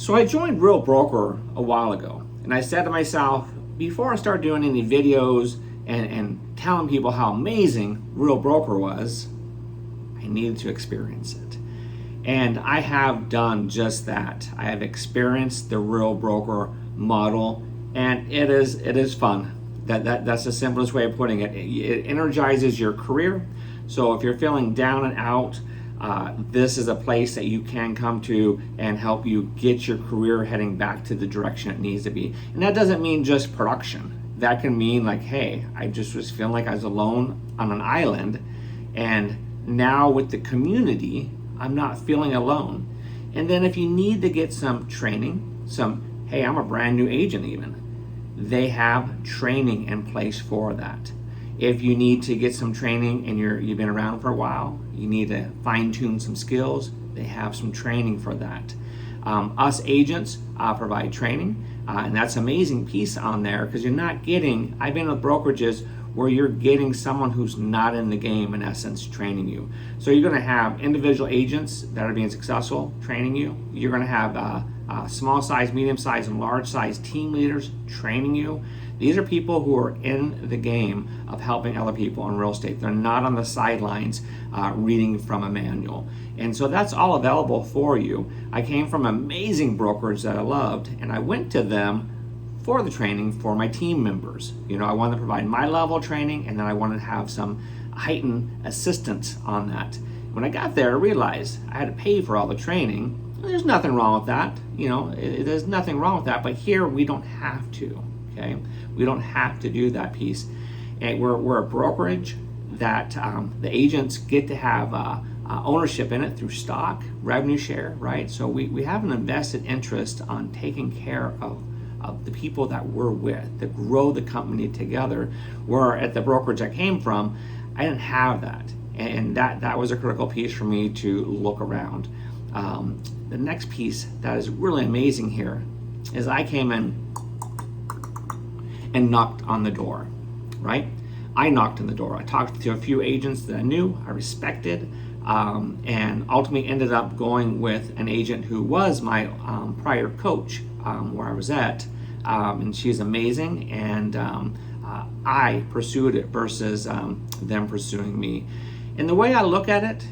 So I joined Real Broker a while ago, and I said to myself, before I start doing any videos and telling people how amazing Real Broker was, I needed to experience it. And I have done just that. I have experienced the Real Broker model, and it is fun. That's the simplest way of putting it. It energizes your career. So if you're feeling down and out, this is a place that you can come to and help you get your career heading back to the direction it needs to be. And that doesn't mean just production. That can mean like, hey, I just was feeling like I was alone on an island, and now with the community, I'm not feeling alone. And then if you need to get some training, hey, I'm a brand new agent even, they have training in place for that. If you need to get some training and you've been around for a while, you need to fine tune some skills, they have some training for that. Us agents provide training, and that's an amazing piece on there because you're not getting, I've been with brokerages where you're getting someone who's not in the game, in essence, training you. So you're gonna have individual agents that are being successful training you. You're gonna have small size, medium size, and large size team leaders training you. These are people who are in the game of helping other people in real estate. They're not on the sidelines reading from a manual. And so that's all available for you. I came from amazing brokers that I loved, and I went to them for the training for my team members. You know, I wanted to provide my level of training, and then I wanted to have some heightened assistance on that. When I got there, I realized I had to pay for all the training. There's nothing wrong with that. You know, there's nothing wrong with that, but here we don't have to, okay? We don't have to do that piece. And we're a brokerage that the agents get to have ownership in it through stock, revenue share, right? So we have an invested interest on taking care of the people that we're with, to grow the company together. Where at the brokerage I came from, I didn't have that. And that was a critical piece for me to look around. The next piece that is really amazing here is I came in and knocked on the door, right? I knocked on the door. I talked to a few agents that I knew, I respected, and ultimately ended up going with an agent who was my prior coach where I was at, and she's amazing, and I pursued it versus them pursuing me. And the way I look at it,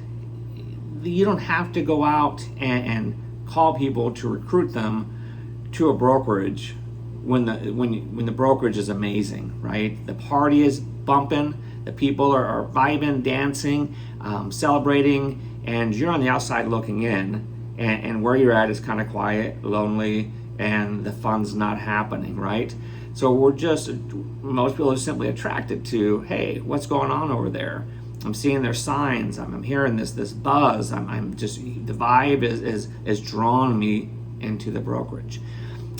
you don't have to go out and call people to recruit them to a brokerage when the brokerage is amazing, right? The party is bumping, the people are vibing, dancing, celebrating, and you're on the outside looking in, and where you're at is kind of quiet, lonely, and the fun's not happening, right? So most people are simply attracted to, hey, what's going on over there? I'm seeing their signs, I'm hearing this buzz, I'm just, the vibe is drawing me into the brokerage.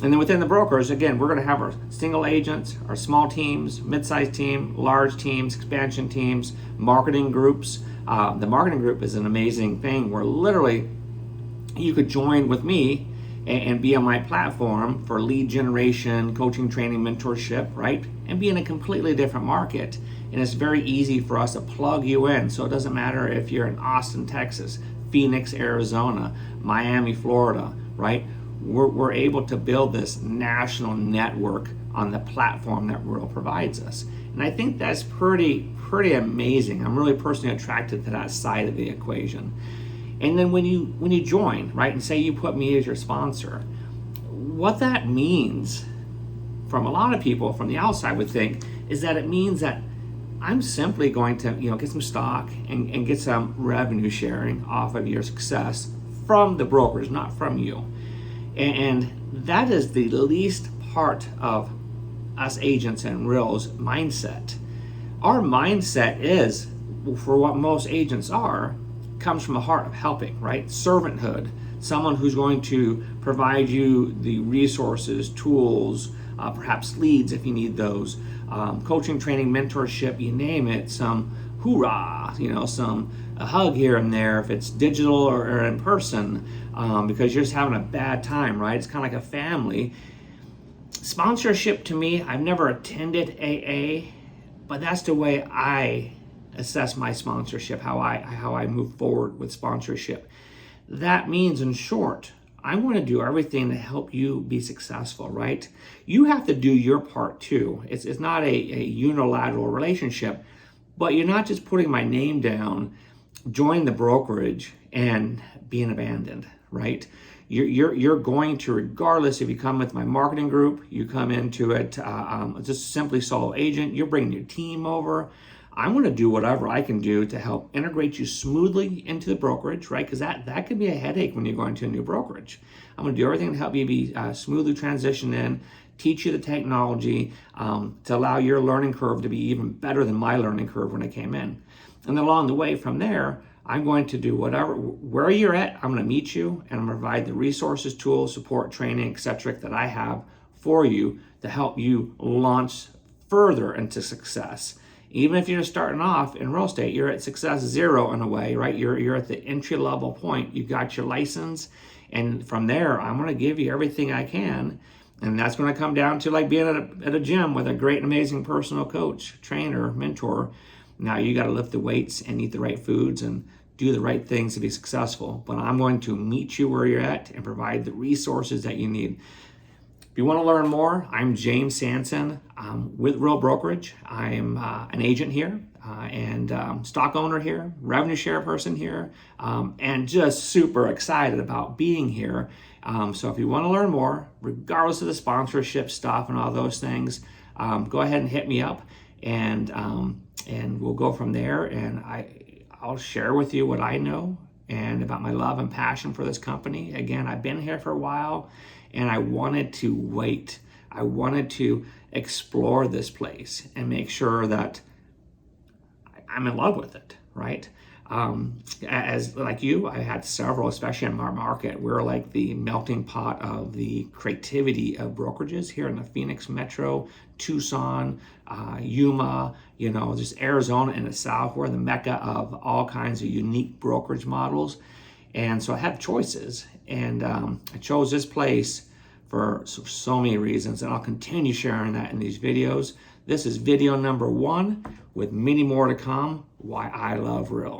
And then within the brokers, again, we're going to have our single agents, our small teams, mid-sized team, large teams, expansion teams, marketing groups. The marketing group is an amazing thing where literally you could join with me and be on my platform for lead generation, coaching, training, mentorship, right? And be in a completely different market. And it's very easy for us to plug you in. So it doesn't matter if you're in Austin, Texas, Phoenix, Arizona, Miami, Florida, right? We're able to build this national network on the platform that Real provides us. And I think that's pretty amazing. I'm really personally attracted to that side of the equation. And then when you join, right, and say you put me as your sponsor, what that means from a lot of people from the outside would think is that it means that I'm simply going to, get some stock and get some revenue sharing off of your success from the brokers, not from you. And that is the least part of us agents and Real's mindset. Our mindset is, for what most agents are, comes from a heart of helping, right? Servanthood, someone who's going to provide you the resources, tools, perhaps leads if you need those, coaching, training, mentorship, you name it, some hoorah, a hug here and there if it's digital or in person, because you're just having a bad time, right? It's kind of like a family. Sponsorship to me, I've never attended AA, but that's the way I assess my sponsorship, how I move forward with sponsorship. That means, in short, I'm going to do everything to help you be successful, right? You have to do your part too. It's not a unilateral relationship, but you're not just putting my name down, join the brokerage, and being abandoned, right? You're going to, regardless if you come with my marketing group, you come into it just simply solo agent, you're bringing your team over. I'm going to do whatever I can do to help integrate you smoothly into the brokerage, right? Because that can be a headache when you're going to a new brokerage. I'm going to do everything to help you be smoothly transition in, teach you the technology to allow your learning curve to be even better than my learning curve when I came in. And along the way from there, I'm going to do whatever, where you're at, I'm going to meet you and I'm going to provide the resources, tools, support, training, etc. that I have for you to help you launch further into success. Even if you're starting off in real estate, you're at success zero in a way, right? You're at the entry level point. You've got your license, and from there, I'm going to give you everything I can. And that's going to come down to like being at a gym with a great and amazing personal coach, trainer, mentor. Now you got to lift the weights and eat the right foods and do the right things to be successful. But I'm going to meet you where you're at and provide the resources that you need. If you want to learn more, I'm James Sanson with Real Brokerage. I'm an agent here and stock owner here, revenue share person here, and just super excited about being here. So if you want to learn more, regardless of the sponsorship stuff and all those things, go ahead and hit me up, and we'll go from there. And I'll share with you what I know and about my love and passion for this company. Again, I've been here for a while, and I wanted to wait. I wanted to explore this place and make sure that I'm in love with it, right? As like you, I had several, especially in our market. We're like the melting pot of the creativity of brokerages here in the Phoenix Metro, Tucson, Yuma, just Arizona in the South. We're the mecca of all kinds of unique brokerage models. And so I have choices, and I chose this place for so many reasons, and I'll continue sharing that in these videos. This is video number 1 with many more to come, why I love Real.